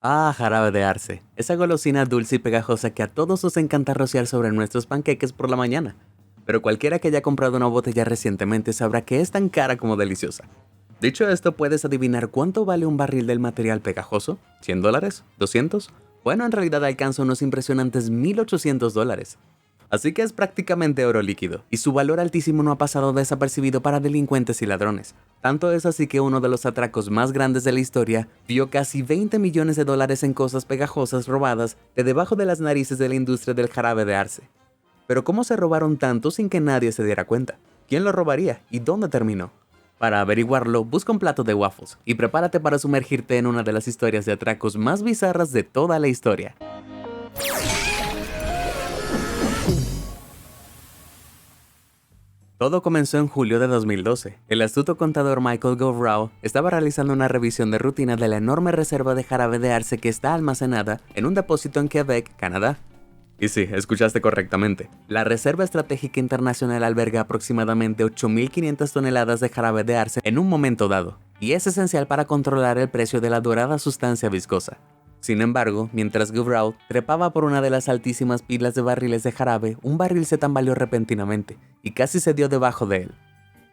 Ah, jarabe de arce. Esa golosina dulce y pegajosa que a todos nos encanta rociar sobre nuestros panqueques por la mañana. Pero cualquiera que haya comprado una botella recientemente sabrá que es tan cara como deliciosa. Dicho esto, ¿puedes adivinar cuánto vale un barril del material pegajoso? ¿$100? ¿200? Bueno, en realidad alcanza unos impresionantes $1,800. Así que es prácticamente oro líquido, y su valor altísimo no ha pasado desapercibido para delincuentes y ladrones. Tanto es así que uno de los atracos más grandes de la historia vio casi $20 millones en cosas pegajosas robadas de debajo de las narices de la industria del jarabe de arce. Pero ¿cómo se robaron tanto sin que nadie se diera cuenta? ¿Quién lo robaría y dónde terminó? Para averiguarlo, busca un plato de waffles y prepárate para sumergirte en una de las historias de atracos más bizarras de toda la historia. Todo comenzó en julio de 2012. El astuto contador Michael Govrow estaba realizando una revisión de rutina de la enorme reserva de jarabe de arce que está almacenada en un depósito en Quebec, Canadá. Y sí, escuchaste correctamente. La Reserva Estratégica Internacional alberga aproximadamente 8.500 toneladas de jarabe de arce en un momento dado, y es esencial para controlar el precio de la dorada sustancia viscosa. Sin embargo, mientras Govrow trepaba por una de las altísimas pilas de barriles de jarabe, un barril se tambaleó repentinamente y casi se dio debajo de él.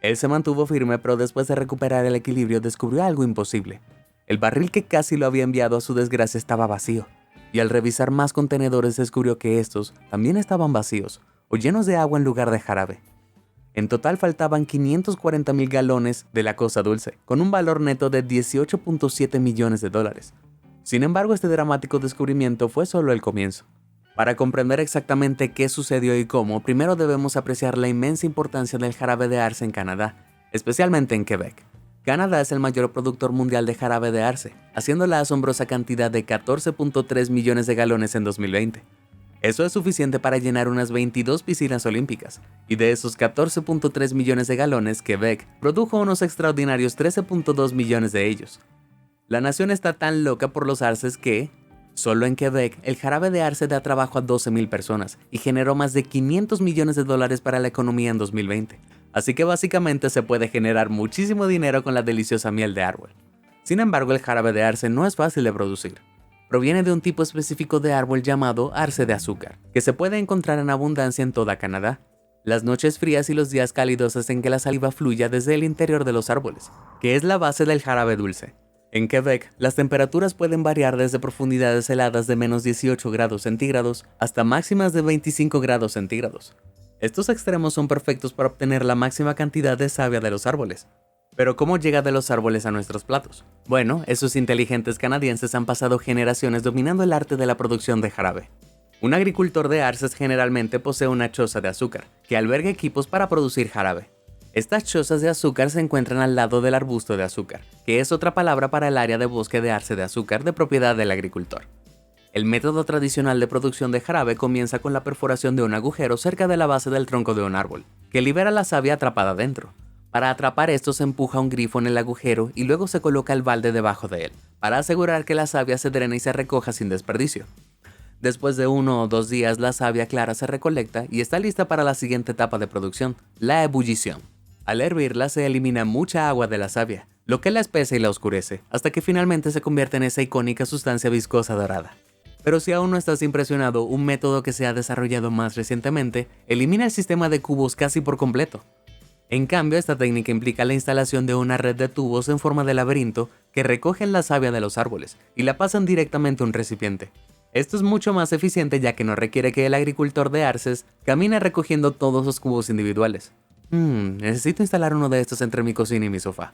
Él se mantuvo firme, pero después de recuperar el equilibrio descubrió algo imposible. El barril que casi lo había enviado a su desgracia estaba vacío, y al revisar más contenedores descubrió que estos también estaban vacíos o llenos de agua en lugar de jarabe. En total faltaban 540,000 galones de la cosa dulce, con un valor neto de $18.7 millones. Sin embargo, este dramático descubrimiento fue solo el comienzo. Para comprender exactamente qué sucedió y cómo, primero debemos apreciar la inmensa importancia del jarabe de arce en Canadá, especialmente en Quebec. Canadá es el mayor productor mundial de jarabe de arce, haciendo la asombrosa cantidad de 14.3 millones de galones en 2020. Eso es suficiente para llenar unas 22 piscinas olímpicas, y de esos 14.3 millones de galones, Quebec produjo unos extraordinarios 13.2 millones de ellos. La nación está tan loca por los arces que, solo en Quebec, el jarabe de arce da trabajo a 12,000 personas y generó más de $500 millones para la economía en 2020. Así que básicamente se puede generar muchísimo dinero con la deliciosa miel de árbol. Sin embargo, el jarabe de arce no es fácil de producir. Proviene de un tipo específico de árbol llamado arce de azúcar, que se puede encontrar en abundancia en toda Canadá. Las noches frías y los días cálidos hacen que la saliva fluya desde el interior de los árboles, que es la base del jarabe dulce. En Quebec, las temperaturas pueden variar desde profundidades heladas de menos 18 grados centígrados hasta máximas de 25 grados centígrados. Estos extremos son perfectos para obtener la máxima cantidad de savia de los árboles. Pero ¿cómo llega de los árboles a nuestros platos? Bueno, esos inteligentes canadienses han pasado generaciones dominando el arte de la producción de jarabe. Un agricultor de arces generalmente posee una choza de azúcar, que alberga equipos para producir jarabe. Estas chozas de azúcar se encuentran al lado del arbusto de azúcar, que es otra palabra para el área de bosque de arce de azúcar de propiedad del agricultor. El método tradicional de producción de jarabe comienza con la perforación de un agujero cerca de la base del tronco de un árbol, que libera la savia atrapada dentro. Para atrapar esto se empuja un grifo en el agujero y luego se coloca el balde debajo de él, para asegurar que la savia se drene y se recoja sin desperdicio. Después de 1 o 2 días, la savia clara se recolecta y está lista para la siguiente etapa de producción, la ebullición. Al hervirla se elimina mucha agua de la savia, lo que la espesa y la oscurece, hasta que finalmente se convierte en esa icónica sustancia viscosa dorada. Pero si aún no estás impresionado, un método que se ha desarrollado más recientemente elimina el sistema de cubos casi por completo. En cambio, esta técnica implica la instalación de una red de tubos en forma de laberinto que recogen la savia de los árboles y la pasan directamente a un recipiente. Esto es mucho más eficiente ya que no requiere que el agricultor de arces camine recogiendo todos los cubos individuales. Necesito instalar uno de estos entre mi cocina y mi sofá.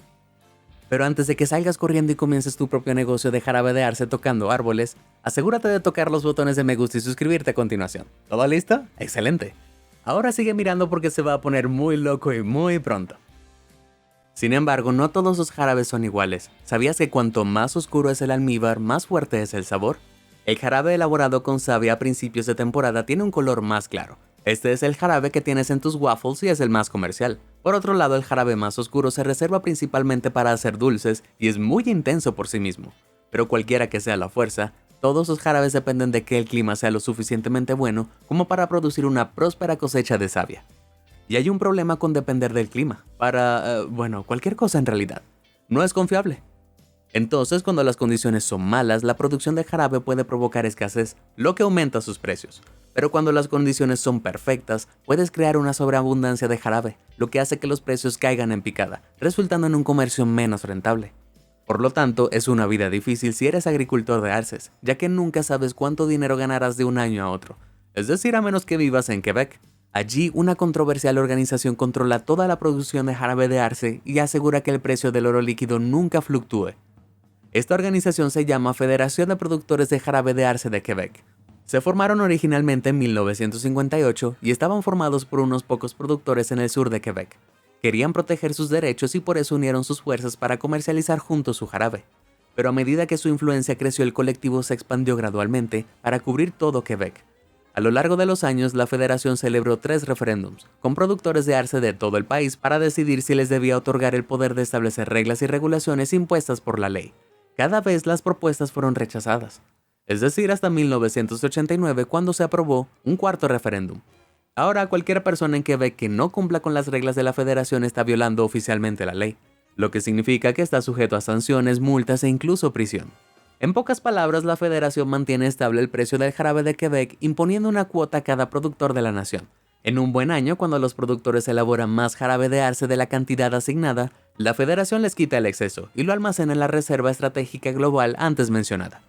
Pero antes de que salgas corriendo y comiences tu propio negocio de jarabe de arce tocando árboles, asegúrate de tocar los botones de me gusta y suscribirte a continuación. ¿Todo listo? ¡Excelente! Ahora sigue mirando porque se va a poner muy loco y muy pronto. Sin embargo, no todos los jarabes son iguales. ¿Sabías que cuanto más oscuro es el almíbar, más fuerte es el sabor? El jarabe elaborado con savia a principios de temporada tiene un color más claro. Este es el jarabe que tienes en tus waffles y es el más comercial. Por otro lado, el jarabe más oscuro se reserva principalmente para hacer dulces y es muy intenso por sí mismo. Pero cualquiera que sea la fuerza, todos los jarabes dependen de que el clima sea lo suficientemente bueno como para producir una próspera cosecha de savia. Y hay un problema con depender del clima, para, cualquier cosa en realidad. No es confiable. Entonces, cuando las condiciones son malas, la producción de jarabe puede provocar escasez, lo que aumenta sus precios. Pero cuando las condiciones son perfectas, puedes crear una sobreabundancia de jarabe, lo que hace que los precios caigan en picada, resultando en un comercio menos rentable. Por lo tanto, es una vida difícil si eres agricultor de arces, ya que nunca sabes cuánto dinero ganarás de un año a otro, es decir, a menos que vivas en Quebec. Allí, una controversial organización controla toda la producción de jarabe de arce y asegura que el precio del oro líquido nunca fluctúe. Esta organización se llama Federación de Productores de Jarabe de Arce de Quebec. Se formaron originalmente en 1958 y estaban formados por unos pocos productores en el sur de Quebec. Querían proteger sus derechos y por eso unieron sus fuerzas para comercializar juntos su jarabe. Pero a medida que su influencia creció, el colectivo se expandió gradualmente para cubrir todo Quebec. A lo largo de los años, la federación celebró 3 referéndums, con productores de arce de todo el país para decidir si les debía otorgar el poder de establecer reglas y regulaciones impuestas por la ley. Cada vez las propuestas fueron rechazadas, es decir, hasta 1989 cuando se aprobó un 4º referéndum. Ahora, cualquier persona en Quebec que no cumpla con las reglas de la federación está violando oficialmente la ley, lo que significa que está sujeto a sanciones, multas e incluso prisión. En pocas palabras, la federación mantiene estable el precio del jarabe de Quebec imponiendo una cuota a cada productor de la nación. En un buen año, cuando los productores elaboran más jarabe de arce de la cantidad asignada, la federación les quita el exceso y lo almacena en la reserva estratégica global antes mencionada.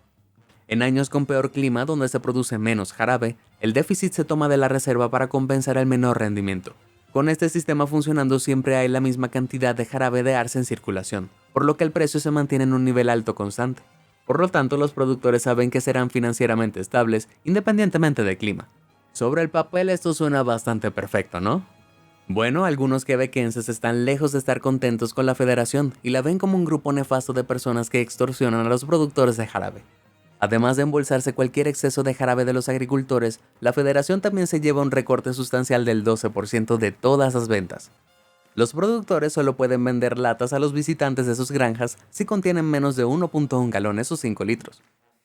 En años con peor clima, donde se produce menos jarabe, el déficit se toma de la reserva para compensar el menor rendimiento. Con este sistema funcionando, siempre hay la misma cantidad de jarabe de arce en circulación, por lo que el precio se mantiene en un nivel alto constante. Por lo tanto, los productores saben que serán financieramente estables independientemente del clima. Sobre el papel esto suena bastante perfecto, ¿no? Bueno, algunos quebequenses están lejos de estar contentos con la federación y la ven como un grupo nefasto de personas que extorsionan a los productores de jarabe. Además de embolsarse cualquier exceso de jarabe de los agricultores, la federación también se lleva un recorte sustancial del 12% de todas las ventas. Los productores solo pueden vender latas a los visitantes de sus granjas si contienen menos de 1.1 galones o 5 litros.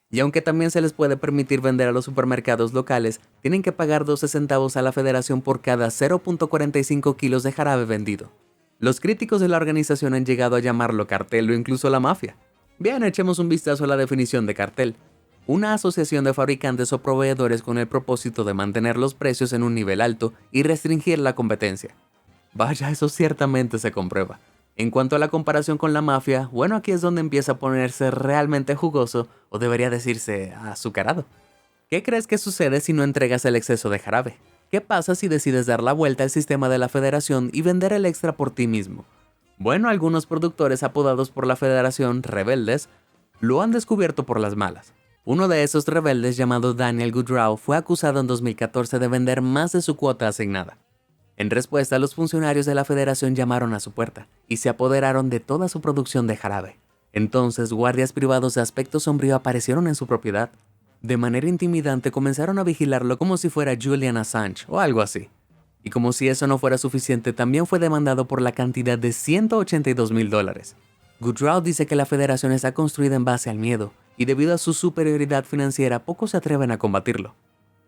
Y aunque también se les puede permitir vender a los supermercados locales, tienen que pagar 12 centavos a la federación por cada 0.45 kilos de jarabe vendido. Los críticos de la organización han llegado a llamarlo cartel o incluso la mafia. Bien, echemos un vistazo a la definición de cartel. Una asociación de fabricantes o proveedores con el propósito de mantener los precios en un nivel alto y restringir la competencia. Vaya, eso ciertamente se comprueba. En cuanto a la comparación con la mafia, bueno, aquí es donde empieza a ponerse realmente jugoso, o debería decirse azucarado. ¿Qué crees que sucede si no entregas el exceso de jarabe? ¿Qué pasa si decides dar la vuelta al sistema de la federación y vender el extra por ti mismo? Bueno, algunos productores apodados por la federación rebeldes lo han descubierto por las malas. Uno de esos rebeldes, llamado Daniel Goodrow, fue acusado en 2014 de vender más de su cuota asignada. En respuesta, los funcionarios de la federación llamaron a su puerta y se apoderaron de toda su producción de jarabe. Entonces, guardias privados de aspecto sombrío aparecieron en su propiedad. De manera intimidante comenzaron a vigilarlo como si fuera Julian Assange o algo así. Y como si eso no fuera suficiente, también fue demandado por la cantidad de $182,000. Goodrow dice que la federación está construida en base al miedo, y debido a su superioridad financiera, pocos se atreven a combatirlo.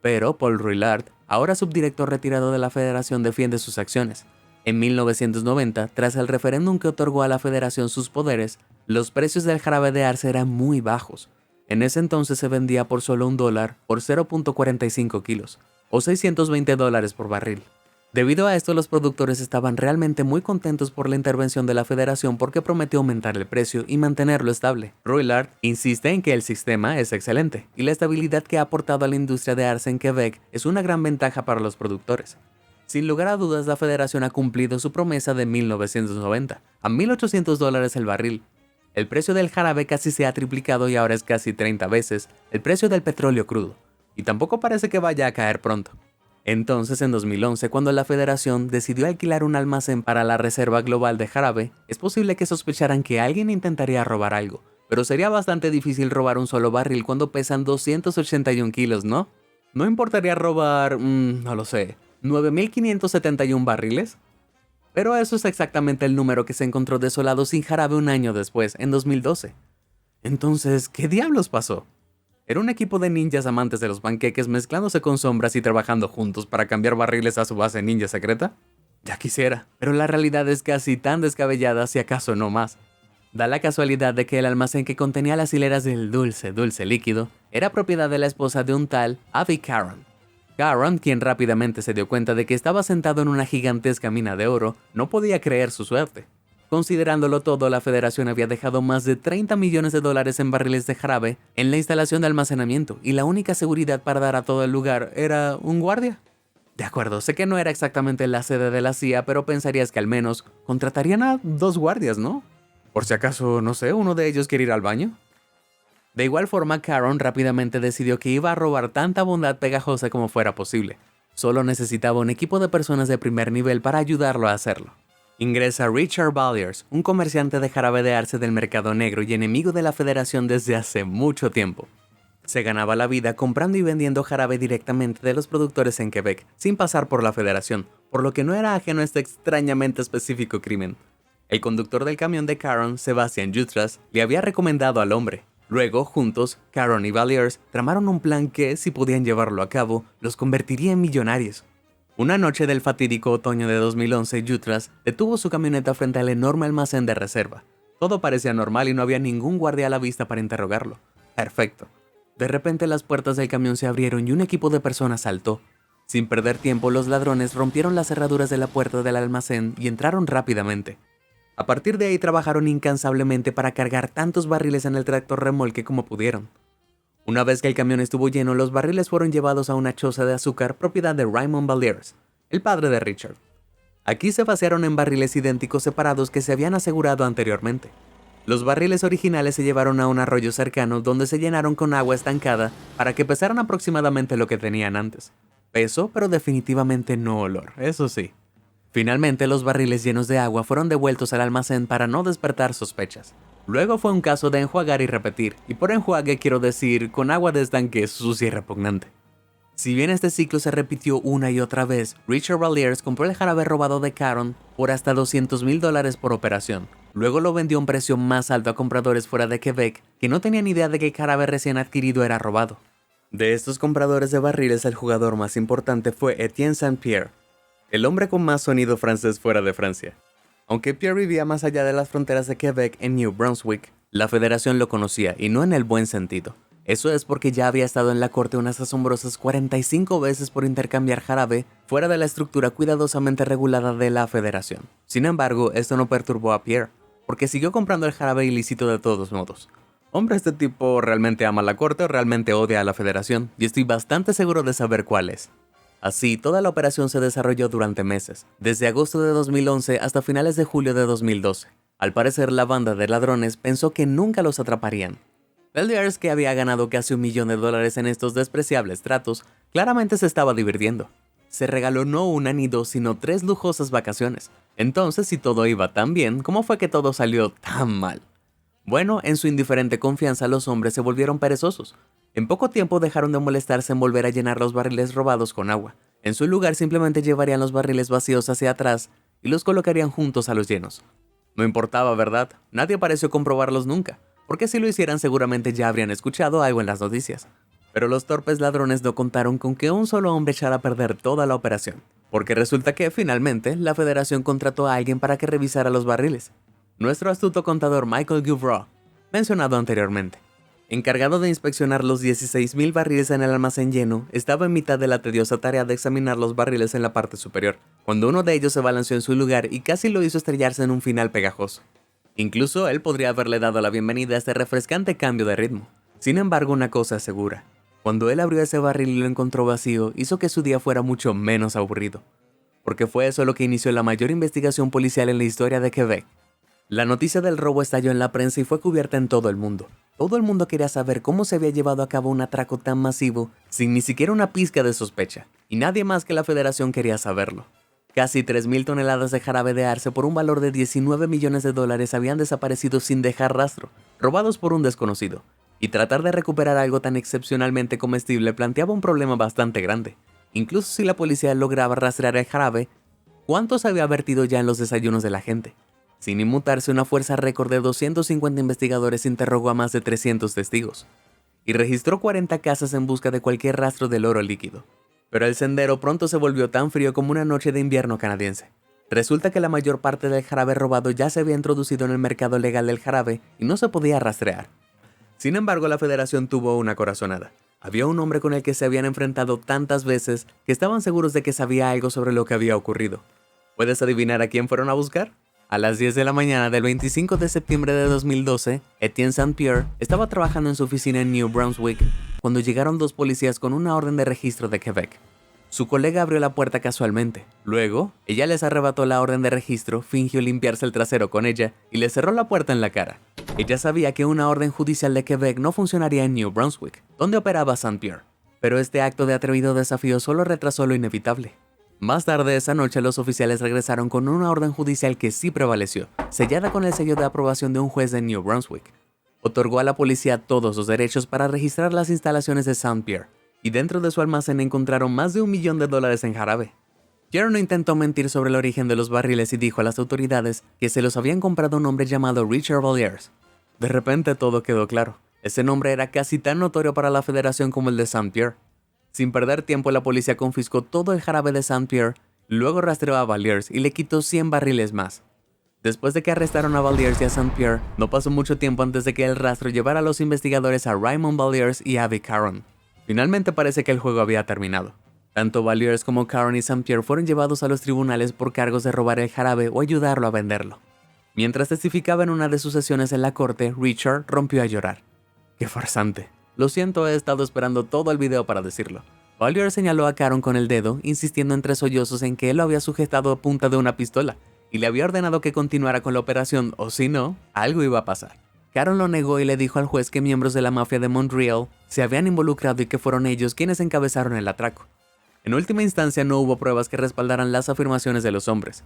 Pero Paul Rouillard, ahora subdirector retirado de la federación, defiende sus acciones. En 1990, tras el referéndum que otorgó a la federación sus poderes, los precios del jarabe de arce eran muy bajos. En ese entonces se vendía por solo $1 por 0.45 kilos, o $620 por barril. Debido a esto, los productores estaban realmente muy contentos por la intervención de la federación porque prometió aumentar el precio y mantenerlo estable. Rouillard insiste en que el sistema es excelente y la estabilidad que ha aportado a la industria de arce en Quebec es una gran ventaja para los productores. Sin lugar a dudas, la federación ha cumplido su promesa de 1990, a $1,800 el barril. El precio del jarabe casi se ha triplicado y ahora es casi 30 veces el precio del petróleo crudo, y tampoco parece que vaya a caer pronto. Entonces, en 2011, cuando la federación decidió alquilar un almacén para la reserva global de jarabe, es posible que sospecharan que alguien intentaría robar algo, pero sería bastante difícil robar un solo barril cuando pesan 281 kilos, ¿no? ¿No importaría robar, no lo sé, 9.571 barriles? Pero eso es exactamente el número que se encontró desolado sin jarabe un año después, en 2012. Entonces, ¿qué diablos pasó? Era un equipo de ninjas amantes de los panqueques mezclándose con sombras y trabajando juntos para cambiar barriles a su base ninja secreta. Ya quisiera, pero la realidad es casi tan descabellada, si acaso no más. Da la casualidad de que el almacén que contenía las hileras del dulce líquido era propiedad de la esposa de un tal Avi Caron. Caron, quien rápidamente se dio cuenta de que estaba sentado en una gigantesca mina de oro, no podía creer su suerte. Considerándolo todo, la Federación había dejado más de 30 millones de dólares en barriles de jarabe en la instalación de almacenamiento, y la única seguridad para dar a todo el lugar era un guardia. De acuerdo, sé que no era exactamente la sede de la CIA, pero pensarías que al menos contratarían a 2 guardias, ¿no? Por si acaso, no sé, uno de ellos quiere ir al baño. De igual forma, Caron rápidamente decidió que iba a robar tanta bondad pegajosa como fuera posible. Solo necesitaba un equipo de personas de primer nivel para ayudarlo a hacerlo. Ingresa Richard Valliers, un comerciante de jarabe de arce del mercado negro y enemigo de la Federación desde hace mucho tiempo. Se ganaba la vida comprando y vendiendo jarabe directamente de los productores en Quebec, sin pasar por la Federación, por lo que no era ajeno a este extrañamente específico crimen. El conductor del camión de Caron, Sebastian Jutras, le había recomendado al hombre. Luego, juntos, Caron y Valliers tramaron un plan que, si podían llevarlo a cabo, los convertiría en millonarios. Una noche del fatídico otoño de 2011, Jutras detuvo su camioneta frente al enorme almacén de reserva. Todo parecía normal y no había ningún guardia a la vista para interrogarlo. Perfecto. De repente las puertas del camión se abrieron y un equipo de personas saltó. Sin perder tiempo, los ladrones rompieron las cerraduras de la puerta del almacén y entraron rápidamente. A partir de ahí trabajaron incansablemente para cargar tantos barriles en el tractor remolque como pudieron. Una vez que el camión estuvo lleno, los barriles fueron llevados a una choza de azúcar propiedad de Raymond Valliers, el padre de Richard. Aquí se vaciaron en barriles idénticos separados que se habían asegurado anteriormente. Los barriles originales se llevaron a un arroyo cercano donde se llenaron con agua estancada para que pesaran aproximadamente lo que tenían antes. Peso, pero definitivamente no olor, eso sí. Finalmente, los barriles llenos de agua fueron devueltos al almacén para no despertar sospechas. Luego fue un caso de enjuagar y repetir, y por enjuague quiero decir con agua de estanque sucia y repugnante. Si bien este ciclo se repitió una y otra vez, Richard Valliers compró el jarabe robado de Caron por hasta $200,000 por operación. Luego lo vendió a un precio más alto a compradores fuera de Quebec que no tenían idea de que el jarabe recién adquirido era robado. De estos compradores de barriles, el jugador más importante fue Etienne Saint-Pierre, el hombre con más sonido francés fuera de Francia. Aunque Pierre vivía más allá de las fronteras de Quebec en New Brunswick, la Federación lo conocía, y no en el buen sentido. Eso es porque ya había estado en la corte unas asombrosas 45 veces por intercambiar jarabe fuera de la estructura cuidadosamente regulada de la Federación. Sin embargo, esto no perturbó a Pierre, porque siguió comprando el jarabe ilícito de todos modos. Hombre, este tipo realmente ama la corte o realmente odia a la Federación, y estoy bastante seguro de saber cuál es. Así, toda la operación se desarrolló durante meses, desde agosto de 2011 hasta finales de julio de 2012. Al parecer, la banda de ladrones pensó que nunca los atraparían. Valliers, que había ganado casi $1 millón en estos despreciables tratos, claramente se estaba divirtiendo. Se regaló no una ni dos, sino 3 lujosas vacaciones. Entonces, si todo iba tan bien, ¿cómo fue que todo salió tan mal? Bueno, en su indiferente confianza, los hombres se volvieron perezosos. En poco tiempo dejaron de molestarse en volver a llenar los barriles robados con agua. En su lugar simplemente llevarían los barriles vacíos hacia atrás y los colocarían juntos a los llenos. No importaba, ¿verdad? Nadie pareció comprobarlos nunca, porque si lo hicieran seguramente ya habrían escuchado algo en las noticias. Pero los torpes ladrones no contaron con que un solo hombre echara a perder toda la operación, porque resulta que, finalmente, la Federación contrató a alguien para que revisara los barriles. Nuestro astuto contador Michael Guvraw, mencionado anteriormente. Encargado de inspeccionar los 16,000 barriles en el almacén lleno, estaba en mitad de la tediosa tarea de examinar los barriles en la parte superior, cuando uno de ellos se balanceó en su lugar y casi lo hizo estrellarse en un final pegajoso. Incluso él podría haberle dado la bienvenida a este refrescante cambio de ritmo. Sin embargo, una cosa es segura. Cuando él abrió ese barril y lo encontró vacío, hizo que su día fuera mucho menos aburrido. Porque fue eso lo que inició la mayor investigación policial en la historia de Quebec. La noticia del robo estalló en la prensa y fue cubierta en todo el mundo. Todo el mundo quería saber cómo se había llevado a cabo un atraco tan masivo sin ni siquiera una pizca de sospecha, y nadie más que la Federación quería saberlo. Casi 3,000 toneladas de jarabe de arce por un valor de $19 millones habían desaparecido sin dejar rastro, robados por un desconocido, y tratar de recuperar algo tan excepcionalmente comestible planteaba un problema bastante grande. Incluso si la policía lograba rastrear el jarabe, ¿cuánto se había vertido ya en los desayunos de la gente? Sin inmutarse, una fuerza récord de 250 investigadores interrogó a más de 300 testigos y registró 40 casas en busca de cualquier rastro del oro líquido. Pero el sendero pronto se volvió tan frío como una noche de invierno canadiense. Resulta que la mayor parte del jarabe robado ya se había introducido en el mercado legal del jarabe y no se podía rastrear. Sin embargo, la Federación tuvo una corazonada. Había un hombre con el que se habían enfrentado tantas veces que estaban seguros de que sabía algo sobre lo que había ocurrido. ¿Puedes adivinar a quién fueron a buscar? A las 10 de la mañana del 25 de septiembre de 2012, Etienne St-Pierre estaba trabajando en su oficina en New Brunswick cuando llegaron dos policías con una orden de registro de Quebec. Su colega abrió la puerta casualmente. Luego, ella les arrebató la orden de registro, fingió limpiarse el trasero con ella y le cerró la puerta en la cara. Ella sabía que una orden judicial de Quebec no funcionaría en New Brunswick, donde operaba St-Pierre. Pero este acto de atrevido desafío solo retrasó lo inevitable. Más tarde esa noche los oficiales regresaron con una orden judicial que sí prevaleció, sellada con el sello de aprobación de un juez de New Brunswick. Otorgó a la policía todos los derechos para registrar las instalaciones de St-Pierre, y dentro de su almacén encontraron más de $1 millón en jarabe. Pierre no intentó mentir sobre el origen de los barriles y dijo a las autoridades que se los habían comprado a un hombre llamado Richard Valliers. De repente todo quedó claro. Ese nombre era casi tan notorio para la Federación como el de St-Pierre. Sin perder tiempo, la policía confiscó todo el jarabe de St-Pierre, luego rastreó a Valliers y le quitó 100 barriles más. Después de que arrestaron a Valliers y a St-Pierre, no pasó mucho tiempo antes de que el rastro llevara a los investigadores a Raymond Valliers y Abby Caron. Finalmente parece que el juego había terminado. Tanto Valliers como Caron y St-Pierre fueron llevados a los tribunales por cargos de robar el jarabe o ayudarlo a venderlo. Mientras testificaba en una de sus sesiones en la corte, Richard rompió a llorar. ¡Qué farsante! Lo siento, he estado esperando todo el video para decirlo. Valliers señaló a Caron con el dedo, insistiendo entre sollozos en que él lo había sujetado a punta de una pistola, y le había ordenado que continuara con la operación, o si no, algo iba a pasar. Caron lo negó y le dijo al juez que miembros de la mafia de Montreal se habían involucrado y que fueron ellos quienes encabezaron el atraco. En última instancia no hubo pruebas que respaldaran las afirmaciones de los hombres.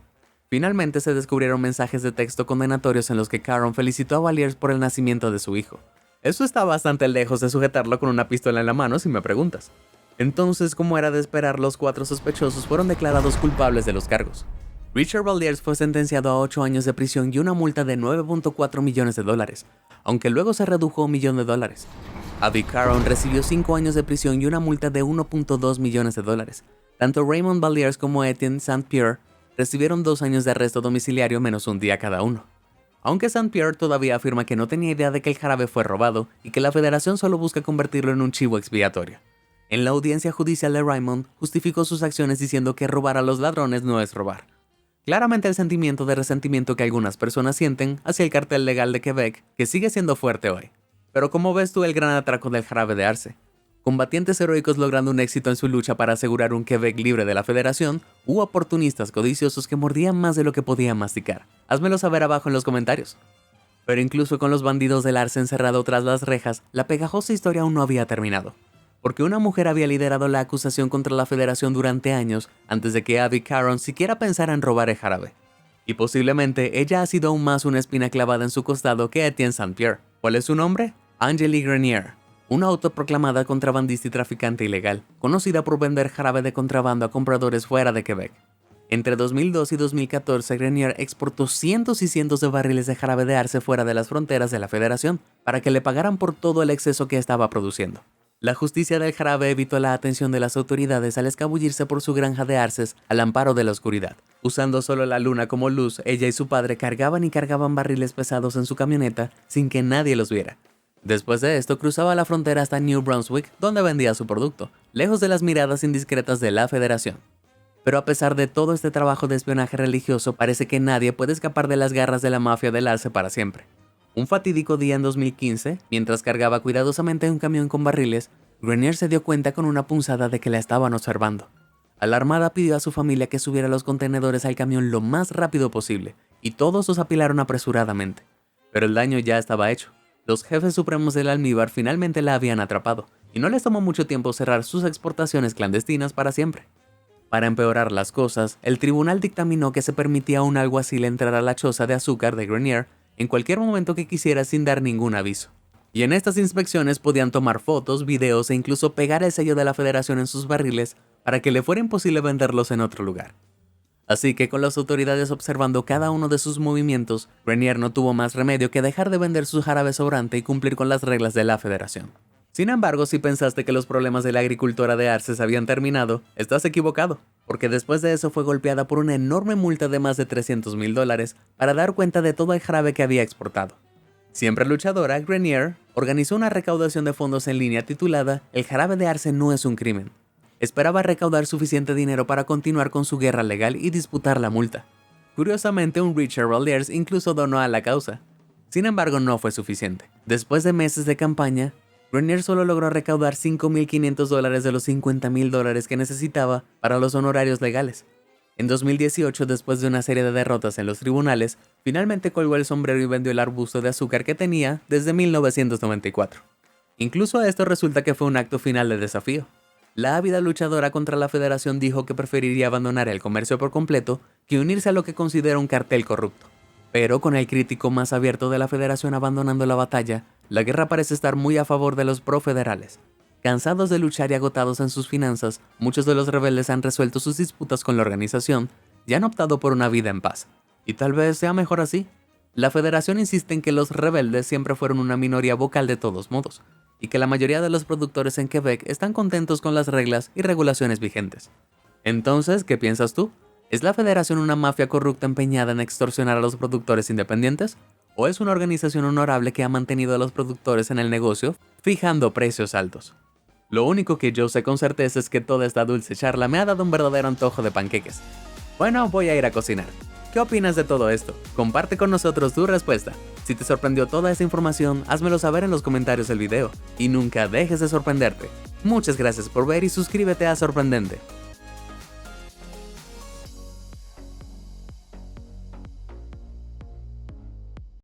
Finalmente se descubrieron mensajes de texto condenatorios en los que Caron felicitó a Valliers por el nacimiento de su hijo. Eso está bastante lejos de sujetarlo con una pistola en la mano, si me preguntas. Entonces, como era de esperar, los 4 sospechosos fueron declarados culpables de los cargos. Richard Valliers fue sentenciado a 8 años de prisión y una multa de $9.4 millones, aunque luego se redujo a $1 millón. Abby Caron recibió 5 años de prisión y una multa de $1.2 millones. Tanto Raymond Valliers como Etienne St-Pierre recibieron 2 años de arresto domiciliario menos un día cada uno. Aunque St-Pierre todavía afirma que no tenía idea de que el jarabe fue robado y que la Federación solo busca convertirlo en un chivo expiatorio. En la audiencia judicial de Raymond, justificó sus acciones diciendo que robar a los ladrones no es robar. Claramente el sentimiento de resentimiento que algunas personas sienten hacia el cartel legal de Quebec, que sigue siendo fuerte hoy. Pero ¿cómo ves tú el gran atraco del jarabe de arce? Combatientes heroicos logrando un éxito en su lucha para asegurar un Quebec libre de la Federación, u oportunistas codiciosos que mordían más de lo que podían masticar. Házmelo saber abajo en los comentarios. Pero incluso con los bandidos del arce encerrado tras las rejas, la pegajosa historia aún no había terminado. Porque una mujer había liderado la acusación contra la Federación durante años antes de que Abby Caron siquiera pensara en robar el jarabe. Y posiblemente ella ha sido aún más una espina clavada en su costado que Etienne St-Pierre. ¿Cuál es su nombre? Angélique Grenier, una autoproclamada contrabandista y traficante ilegal, conocida por vender jarabe de contrabando a compradores fuera de Quebec. Entre 2002 y 2014, Grenier exportó cientos y cientos de barriles de jarabe de arce fuera de las fronteras de la Federación, para que le pagaran por todo el exceso que estaba produciendo. La justicia del jarabe evitó la atención de las autoridades al escabullirse por su granja de arces al amparo de la oscuridad. Usando solo la luna como luz, ella y su padre cargaban y cargaban barriles pesados en su camioneta sin que nadie los viera. Después de esto, cruzaba la frontera hasta New Brunswick, donde vendía su producto, lejos de las miradas indiscretas de la Federación. Pero a pesar de todo este trabajo de espionaje religioso, parece que nadie puede escapar de las garras de la mafia del arce para siempre. Un fatídico día en 2015, mientras cargaba cuidadosamente un camión con barriles, Grenier se dio cuenta con una punzada de que la estaban observando. Alarmada, pidió a su familia que subiera los contenedores al camión lo más rápido posible, y todos los apilaron apresuradamente. Pero el daño ya estaba hecho. Los jefes supremos del almíbar finalmente la habían atrapado, y no les tomó mucho tiempo cerrar sus exportaciones clandestinas para siempre. Para empeorar las cosas, el tribunal dictaminó que se permitía a un alguacil entrar a la choza de azúcar de Grenier en cualquier momento que quisiera sin dar ningún aviso. Y en estas inspecciones podían tomar fotos, videos e incluso pegar el sello de la Federación en sus barriles para que le fuera imposible venderlos en otro lugar. Así que con las autoridades observando cada uno de sus movimientos, Grenier no tuvo más remedio que dejar de vender su jarabe sobrante y cumplir con las reglas de la Federación. Sin embargo, si pensaste que los problemas de la agricultora de Arces habían terminado, estás equivocado, porque después de eso fue golpeada por una enorme multa de más de $300,000 para dar cuenta de todo el jarabe que había exportado. Siempre luchadora, Grenier organizó una recaudación de fondos en línea titulada "El jarabe de Arce no es un crimen". Esperaba recaudar suficiente dinero para continuar con su guerra legal y disputar la multa. Curiosamente, un Richard Valliers incluso donó a la causa. Sin embargo, no fue suficiente. Después de meses de campaña, Grenier solo logró recaudar $5,500 de los $50,000 que necesitaba para los honorarios legales. En 2018, después de una serie de derrotas en los tribunales, finalmente colgó el sombrero y vendió el arbusto de azúcar que tenía desde 1994. Incluso esto resulta que fue un acto final de desafío. La ávida luchadora contra la federación dijo que preferiría abandonar el comercio por completo que unirse a lo que considera un cartel corrupto. Pero con el crítico más abierto de la federación abandonando la batalla, la guerra parece estar muy a favor de los profederales. Cansados de luchar y agotados en sus finanzas, muchos de los rebeldes han resuelto sus disputas con la organización y han optado por una vida en paz. Y tal vez sea mejor así. La federación insiste en que los rebeldes siempre fueron una minoría vocal de todos modos, y que la mayoría de los productores en Quebec están contentos con las reglas y regulaciones vigentes. Entonces, ¿qué piensas tú? ¿Es la federación una mafia corrupta empeñada en extorsionar a los productores independientes? ¿O es una organización honorable que ha mantenido a los productores en el negocio, fijando precios altos? Lo único que yo sé con certeza es que toda esta dulce charla me ha dado un verdadero antojo de panqueques. Bueno, voy a ir a cocinar. ¿Qué opinas de todo esto? Comparte con nosotros tu respuesta. Si te sorprendió toda esta información, házmelo saber en los comentarios del video. Y nunca dejes de sorprenderte. Muchas gracias por ver y suscríbete a Sorprendente.